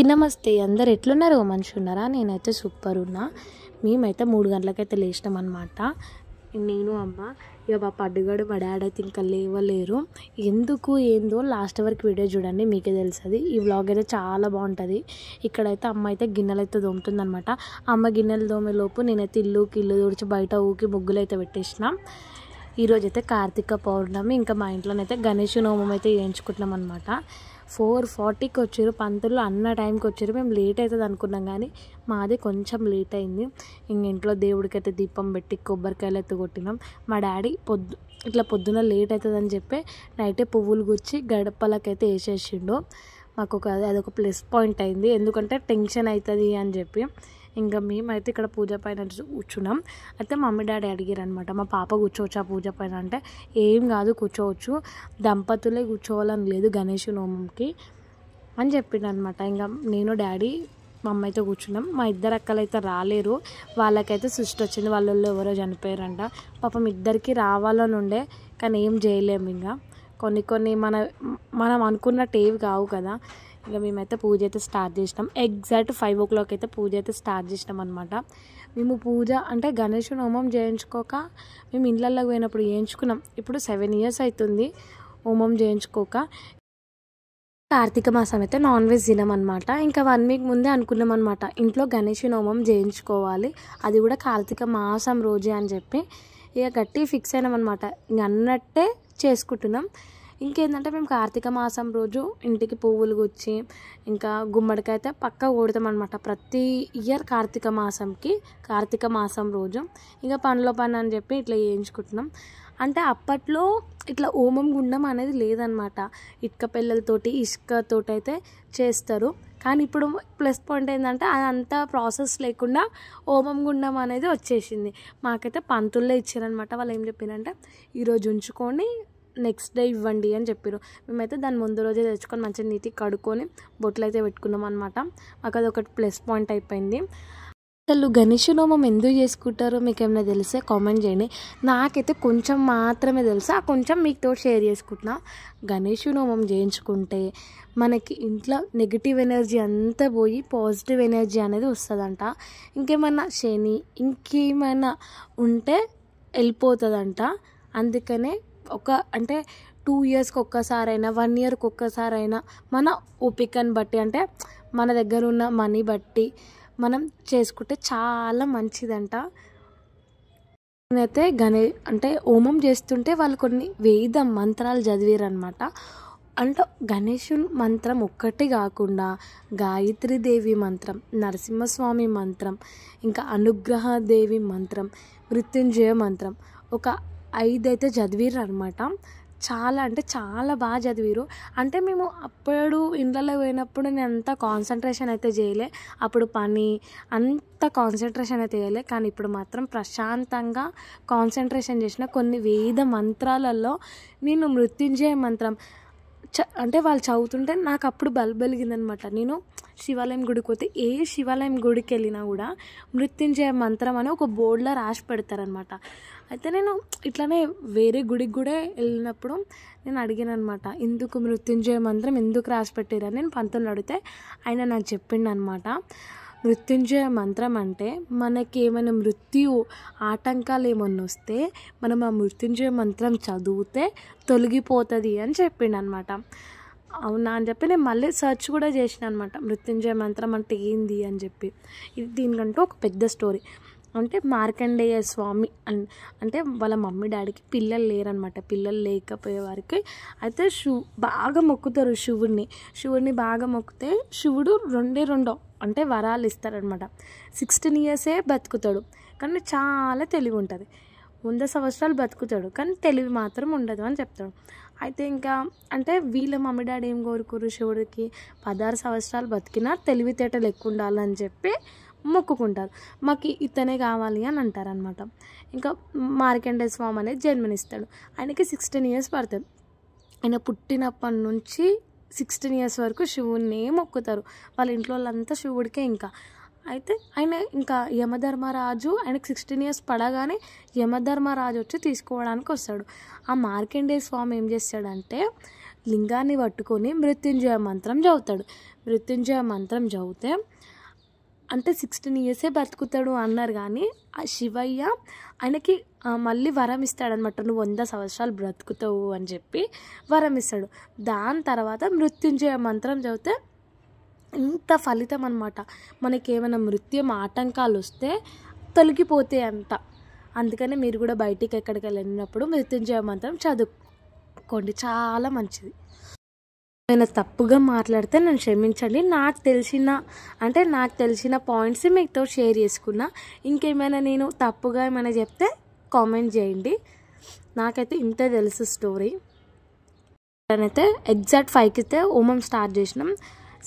అందరికీ నమస్తే. అందరు ఎట్లున్నారు? మంచిగా ఉన్నారా? నేనైతే సూపర్ ఉన్నా. మేమైతే 3 గంటలకైతే లేచినాం అనమాట. నేను అమ్మ ఇక మా పండుగడు మా డాడీ అయితే ఇంకా లేవలేరు. ఎందుకు ఏందో లాస్ట్ వరకు వీడియో చూడండి, మీకే తెలుస్తుంది. ఈ వ్లాగ్ అయితే చాలా బాగుంటుంది. ఇక్కడైతే అమ్మ అయితే గిన్నెలు అయితే దోముతుంది అనమాట. అమ్మ గిన్నెలు దోమే లోపు నేనైతే ఇల్లు తుడిచి బయట ఊకి ముగ్గులు అయితే పెట్టేసిన. ఈరోజు అయితే కార్తీక పౌర్ణమి. ఇంకా మా ఇంట్లోనైతే గణేష్ నోమం అయితే చేయించుకుంటున్నాం అనమాట. 4:40కి వచ్చారు పంతులు, అన్న టైంకి వచ్చారు. మేము లేట్ అవుతుంది అనుకున్నాం కానీ మాది కొంచెం లేట్ అయింది. ఇంక ఇంట్లో దేవుడికి అయితే దీపం పెట్టి కొబ్బరికాయలు అయితే కొట్టినాం. మా డాడీ ఇట్లా పొద్దున లేట్ అవుతుందని చెప్పి నైటే పువ్వులు గుచ్చి గడపలకైతే వేసేసిండు. మాకు అదొక ప్లస్ పాయింట్ అయింది, ఎందుకంటే టెన్షన్ అవుతుంది అని చెప్పి. ఇంకా మేమైతే ఇక్కడ పూజ పైన కూర్చున్నాం. అయితే మమ్మీ డాడీ అడిగారు అనమాట, మా పాప కూర్చోవచ్చా పూజ పైన అంటే, ఏం కాదు కూర్చోవచ్చు, దంపతులే కూర్చోవాలని లేదు గణేష్ నోమంకి అని చెప్పిండు అనమాట. ఇంకా నేను డాడీ మా అమ్మ అయితే కూర్చున్నాం. మా ఇద్దరు అక్కలు అయితే రాలేరు, వాళ్ళకైతే సృష్టి వచ్చింది, వాళ్ళు ఎవరో చనిపోయారంట. పాపం ఇద్దరికి రావాలని ఉండే కానీ ఏం చేయలేము. ఇంకా కొన్ని మనం అనుకున్నట్టు ఏవి కావు కదా. ఇక మేమైతే పూజ అయితే స్టార్ట్ చేసినాం. ఎగ్జాక్ట్ 5 o'clock అయితే పూజ అయితే స్టార్ట్ చేసినాం అనమాట. మేము పూజ అంటే గణేష్ హోమం చేయించుకోక మేము ఇళ్ళల్లోకి పోయినప్పుడు చేయించుకున్నాం. ఇప్పుడు 7 years అవుతుంది హోమం చేయించుకోక. కార్తీక మాసం అయితే నాన్ వెజ్ తినమన్నమాట. ఇంకా 1 week ముందే అనుకున్నాం అనమాట, ఇంట్లో గణేష్ హోమం చేయించుకోవాలి, అది కూడా కార్తీక మాసం రోజే అని చెప్పి. ఇక గట్టి ఫిక్స్ అయినాం అనమాట. ఇంక అన్నట్టే చేసుకుంటున్నాం. ఇంకేంటంటే మేము కార్తీక మాసం రోజు ఇంటికి పువ్వులు గుచ్చి ఇంకా గుమ్మడికాయ అయితే పక్కా కొడతాం అనమాట. ప్రతి ఇయర్ కార్తీక మాసం రోజు ఇంకా పనిలో పని అని చెప్పి ఇట్లా చేయించుకుంటున్నాం. అంటే అప్పట్లో ఇట్లా హోమం గుండం అనేది లేదనమాట. ఇటుక పిల్లలతోటి ఇసుకతోటి అయితే చేస్తారు. కానీ ఇప్పుడు ప్లస్ పాయింట్ ఏంటంటే అదంతా ప్రాసెస్ లేకుండా హోమం గుండం అనేది వచ్చేసింది. మాకైతే పంతుల్లే ఇచ్చారనమాట. వాళ్ళు ఏం చెప్పారంటే, ఈరోజు ఉంచుకొని నెక్స్ట్ డే ఇవ్వండి అని చెప్పారు. మేమైతే దాని ముందు రోజే తెచ్చుకొని మంచిగా నీట్గా కడుక్కొని బొట్లు అయితే పెట్టుకున్నాం అనమాట. మాకు అది ఒకటి ప్లస్ పాయింట్ అయిపోయింది. అసలు గణేష్ నోమం ఎందుకు చేసుకుంటారో మీకు ఏమైనా తెలిసే కామెంట్ చేయండి. నాకైతే కొంచెం మాత్రమే తెలుసు, ఆ కొంచెం మీతో షేర్ చేసుకుంటున్నా. గణేష్ నోమం చేయించుకుంటే మనకి ఇంట్లో నెగిటివ్ ఎనర్జీ అంతా పోయి పాజిటివ్ ఎనర్జీ అనేది వస్తుందంట. ఇంకేమైనా శని ఇంకేమైనా ఉంటే వెళ్ళిపోతుందంట. అందుకనే అంటే 2 yearsకి ఒక్కసారైనా 1 yearకి ఒక్కసారైనా మన ఓపికని బట్టి, అంటే మన దగ్గర ఉన్న మనీ బట్టి మనం చేసుకుంటే చాలా మంచిదంట. నేనైతే అంటే హోమం చేస్తుంటే వాళ్ళు కొన్ని వేద మంత్రాలు చదివారనమాట. అంటే గణేశుని మంత్రం ఒక్కటి కాకుండా గాయత్రీదేవి మంత్రం, నరసింహస్వామి మంత్రం, ఇంకా అనుగ్రహదేవి మంత్రం, మృత్యుంజయ మంత్రం, ఒక 5 అయితే చదివారు అనమాట. చాలా అంటే చాలా బాగా చదివారు. అంటే మేము అప్పుడు ఇండ్లలో పోయినప్పుడు నేను అంత కాన్సన్ట్రేషన్ అయితే చేయలే, అప్పుడు పని అంత కాన్సన్ట్రేషన్ అయితే చేయలే. కానీ ఇప్పుడు మాత్రం ప్రశాంతంగా కాన్సన్ట్రేషన్ చేసిన. కొన్ని వేద మంత్రాలలో నేను మృత్యుంజయ మంత్రం అంటే వాళ్ళు చదువుతుంటే నాకు అప్పుడు వెలిగిందనమాట. నేను శివాలయం గుడికి పోతే, ఏ శివాలయం గుడికి వెళ్ళినా కూడా మృత్యుంజయ మంత్రం అని ఒక బోర్డులో రాసి పెడతారనమాట. అయితే నేను ఇట్లానే వేరే గుడికి కూడా వెళ్ళినప్పుడు నేను అడిగాను అనమాట, ఎందుకు మృత్యుంజయ మంత్రం ఎందుకు రాసి పెట్టారని నేను పంతులు అడిగితే ఆయన నాకు చెప్పిండు అనమాట. మృత్యుంజయ మంత్రం అంటే మనకి ఏమైనా మృత్యు ఆటంకాలు ఏమన్నా వస్తే మనం ఆ మృత్యుంజయ మంత్రం చదివితే తొలగిపోతుంది అని చెప్పిండు అనమాట. అవునా అని చెప్పి నేను మళ్ళీ సెర్చ్ కూడా చేసిన అనమాట, మృత్యుంజయ మంత్రం అంటే ఏంది అని చెప్పి. దీనికంటూ ఒక పెద్ద స్టోరీ. అంటే మార్కండేయ స్వామి అంటే వాళ్ళ మమ్మీ డాడీకి పిల్లలు లేరనమాట. పిల్లలు లేకపోయే వారికి అయితే బాగా మొక్కుతారు శివుడిని బాగా మొక్కితే శివుడు 2 అంటే వరాలు ఇస్తారనమాట. 16 years బతుకుతాడు, కానీ చాలా తెలివి ఉంటుంది. 100 సంవత్సరాలు బతుకుతాడు, కానీ తెలివి మాత్రం ఉండదు అని చెప్తాడు. అయితే ఇంకా అంటే వీళ్ళ మమ్మీ డాడీ ఏం కోరుకోరు, శివుడికి 16 సంవత్సరాలు బతికినా తెలివితేటలు ఎక్కువ ఉండాలని చెప్పి మొక్కుకుంటారు. మాకు ఇతనే కావాలి అని అంటారనమాట. ఇంకా మార్కండేయ స్వామి అనేది జన్మనిస్తాడు. ఆయనకి 16 years పడుతుంది. ఆయన పుట్టినప్పటి నుంచి 16 years వరకు శివుడినే మొక్కుతారు. వాళ్ళ ఇంట్లో వాళ్ళంతా శివుడికే. ఇంకా అయితే ఆయన ఇంకా యమధర్మరాజు ఆయనకు 16 years పడగానే యమధర్మరాజు వచ్చి తీసుకోవడానికి వస్తాడు. ఆ మార్కండేయ స్వామి ఏం చేస్తాడంటే లింగాన్ని పట్టుకొని మృత్యుంజయ మంత్రం చదువుతాడు. మృత్యుంజయ మంత్రం చదివితే అంటే 16 years బతుకుతాడు అన్నారు. కానీ ఆ శివయ్య ఆయనకి మళ్ళీ వరం ఇస్తాడనమాట, నువ్వు 100 సంవత్సరాలు బ్రతుకుతావు అని చెప్పి వరం ఇస్తాడు. దాని తర్వాత మృత్యుంజయ మంత్రం చదివితే ఇంత ఫలితం అనమాట. మనకి ఏమైనా మృత్యు ఆటంకాలు వస్తే తొలగిపోతాయి అంట. అందుకని మీరు కూడా బయటికి ఎక్కడికి వెళ్ళినప్పుడు మృత్యుంజయ మంత్రం చదువుకోండి, చాలా మంచిది. నేను తప్పుగా మాట్లాడితే నన్ను క్షమించండి. నాకు తెలిసిన పాయింట్స్ మీతో షేర్ చేసుకున్నా. ఇంకేమైనా నేను తప్పుగా ఏమైనా చెప్తే కామెంట్ చేయండి. నాకైతే ఇంతే తెలుసు స్టోరీ. అయితే ఎగ్జాక్ట్ 5కి అయితే హోమం స్టార్ట్ చేసినాం.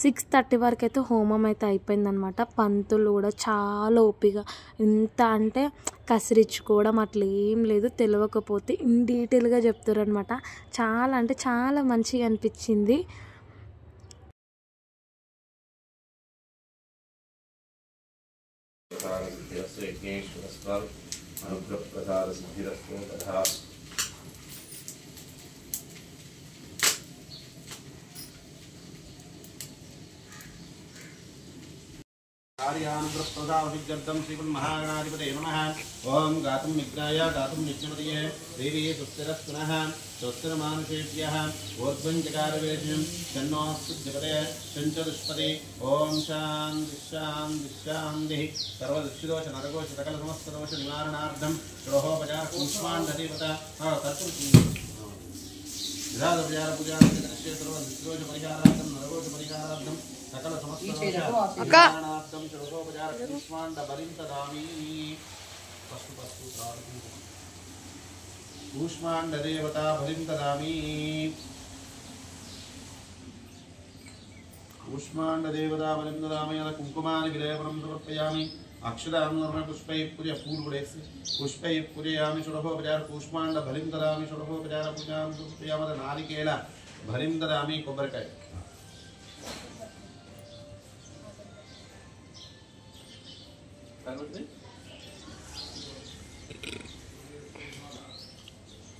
6:30 వరకు అయితే హోమం అయితే అయిపోయిందనమాట. పంతులు కూడా చాలా ఓపిక, ఇంత అంటే కసిరించుకోవడం అట్లా ఏం లేదు, తెలియకపోతే ఇన్ డీటెయిల్గా చెప్తారు అనమాట. చాలా అంటే చాలా మంచిగా అనిపించింది. कार्यानुग्रहप्रदाभिगर्दं श्रीमन्महागणाधिपतये नमः। ओं गातुं निग्राय गातुं नित्यमतये देवी सुस्थिरस्तुनः स्वस्तिरमानुषेभ्यः ऊर्ध्वं चकारवेशं शन्नोऽस्तुजपदे शञ्चदुष्पदे। ओं शान्ति शान्ति शान्तिः। सर्वदुष्टदोष नरकोष सकलसमस्तदोष निवारणार्थं श्रोहोपचार कूष्माण्डदेवता विधानोपचार पूजा सर्वदुष्टदोष परिहारार्थं नरकोष परिहारार्थं सकल समस्तोपचारकं श्लोकोपचार कूष्माण्ड बलिं ददामि। कूष्माण्ड देवता बलिं ददामि। कूष्माण्ड देवता बलिं ददामि। कुङ्कुमानि विलेपनं समर्पयामि। अक्षरान् पुष्पैः पूर्वडेसि पुष्पैः पूजयामि। षोडशोपचार कूष्माण्ड बलिं ददामि। षोडशोपचार पूजां समर्पयामि। नारिकेल बलिं ददामि। कोबरकाय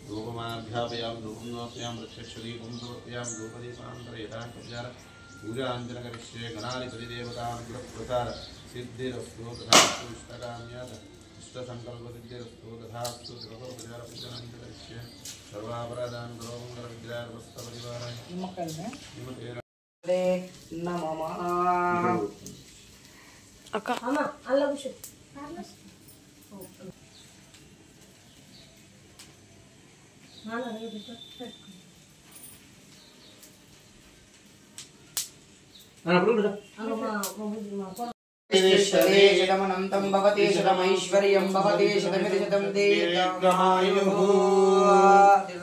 धूपमाध्यापयामि। धूपं नोपयामि। वृक्षदीपं समर्पयामि। धूपदीपान्तरयथापचार पूजाञ्जन करिष्ये। गणाधिपतिदेवतानुग्रहप्रसाद सिद्धिरस्तु तथास्तु। इष्टकाम्यात् इष्टसङ्कल्पसिद्धिरस्तु तथास्तु। सर्वोपचार पूजाञ्जन करिष्ये। सर्वापराधान् सर्वमङ्गलविग्रहस्थपरिवाराय नमः। అక్క అమ్మ అల్ల కూర్చో. शतमनन्तं भवति शतमैश्वर्यं भवति शतमितिशतं दीर्घमायुः।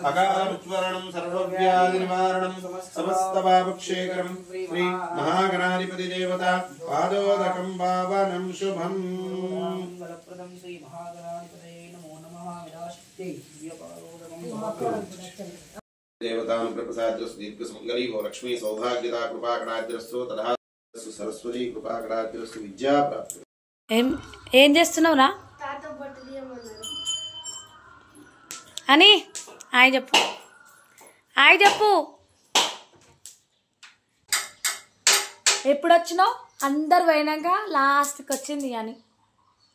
अकारुच्वरणं सर्वव्याधिनिवारणं समस्तपापक्षेकरं श्री महागणाधिपतिदेवता पादोदकं पावनं शुभम्। फलप्रदं श्री महागणाधिपतये नमो नमः। विनाशक्ति देवतानुग्रहप्रसाद्यस्तु दीर्घसुमङ्गली गो लक्ष्मी सौभाग्यदा कृपाकटाद्यस्तु तथा सरस्वती कृपाकटाद्यस्तु विद्या प्राप्ति। ఏం చేస్తున్నావురా అని హాయ్ చెప్పు, హాయ్ చెప్పు. ఎప్పుడు వచ్చినావు? అందరు పోయినాక లాస్ట్కి వచ్చింది అని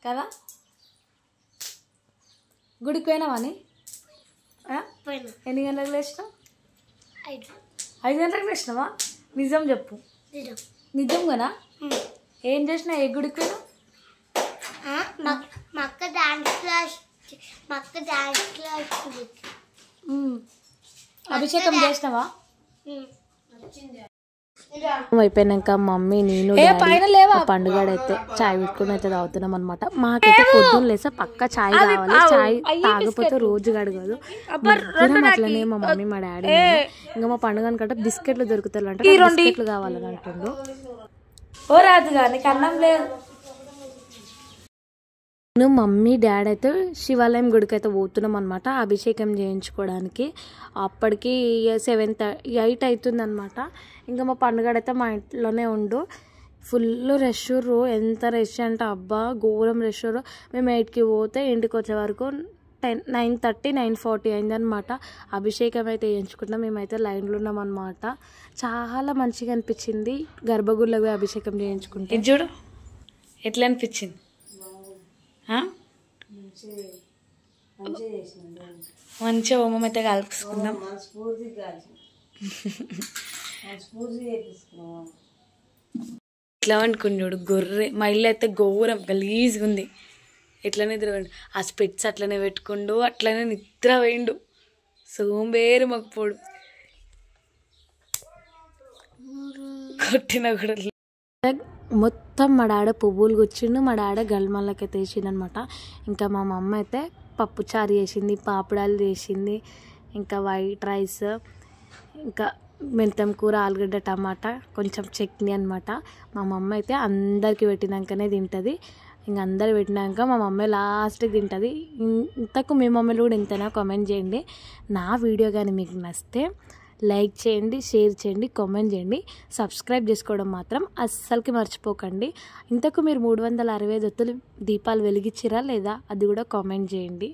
కదా. గుడికి పోయినావని ఎన్ని గంటలకు లేచినావు? 5 గంటలకు లేచినావా? నిజం చెప్పు. నిజం కదా? ఏం చేసినా? ఏ గుడికి పోయినావు? అభిషేకం చేసినావా? అయిపోయినాక మమ్మీ నేను పండుగడైతే చాయ్ పెట్టుకుని అయితే తాగుతున్నాం అనమాట. మాకైతే పొద్దున్న లేసా పక్క చాయ్ కావాలి. చాయ్ తాగకపోతే రోజు గడగదు. అట్లనే మా మమ్మీ మా డాడీ ఇంకా మా పండుగ అనుకుంటే బిస్కెట్లు దొరుకుతాయి అంటే బిస్కెట్లు కావాలని అంటుండు. ఓ రాదు కానీ అన్నం లేదు. నేను మమ్మీ డాడీ అయితే శివాలయం గుడికి అయితే పోతున్నాం అనమాట అభిషేకం చేయించుకోవడానికి. అప్పటికి 7-8 అవుతుంది అనమాట. ఇంకా మా పండుగడైతే మా ఇంట్లోనే ఉండు. Full rush. ఎంత రష్ అంటే అబ్బా ఘోరం రష్. మేము 8కి పోతే ఇంటికి వచ్చే వరకు 9:30 9:40 అయిందనమాట. అభిషేకం అయితే చేయించుకుంటాం. మేమైతే లైన్లో ఉన్నామన్నమాట. చాలా మంచిగా అనిపించింది గర్భగుడిలో పోయి అభిషేకం చేయించుకుంటే. ఇది చూడు ఎట్లా అనిపించింది. మంచిగా హోమం అయితే కలుపుకుందాం. ఇట్లా అనుకుని చూడు గొర్రె. మా ఇల్లు అయితే ఘోరం గలీజ్గా ఉంది. ఎట్లా నిద్ర పోయిండు. ఆ స్పెట్స్ అట్లనే పెట్టుకుండు, అట్లనే నిద్ర పోయిండు. సోంబేరు మగపోడు కొట్టిన కూడా. మొత్తం మా డాడ పువ్వులు గుచ్చిండు, మా డాడ గల్మల్లకైతే వేసిండు అనమాట. ఇంకా మా మమ్మ అయితే పప్పుచారు చేసింది, పాపడాలు చేసింది, ఇంకా వైట్ రైస్, ఇంకా మెంతం కూర, ఆలుగడ్డ టమాటా, కొంచెం చట్నీ అనమాట. మా మమ్మ అయితే అందరికి పెట్టినాకనే తింటుంది. ఇంక అందరు పెట్టినాక మా మమ్మీ లాస్ట్కి తింటుంది. ఇంతకు మీ మమ్మీలు కూడా ఇంతనా కామెంట్ చేయండి. నా వీడియో కానీ మీకు నచ్చితే లైక్ చేయండి, షేర్ చేయండి, కామెంట్ చేయండి. సబ్స్క్రైబ్ చేసుకోవడం మాత్రం అస్సలకి మర్చిపోకండి. ఇంతకు మీరు 365 ఒత్తులు దీపాలు వెలిగించిరా లేదా అది కూడా కామెంట్ చేయండి.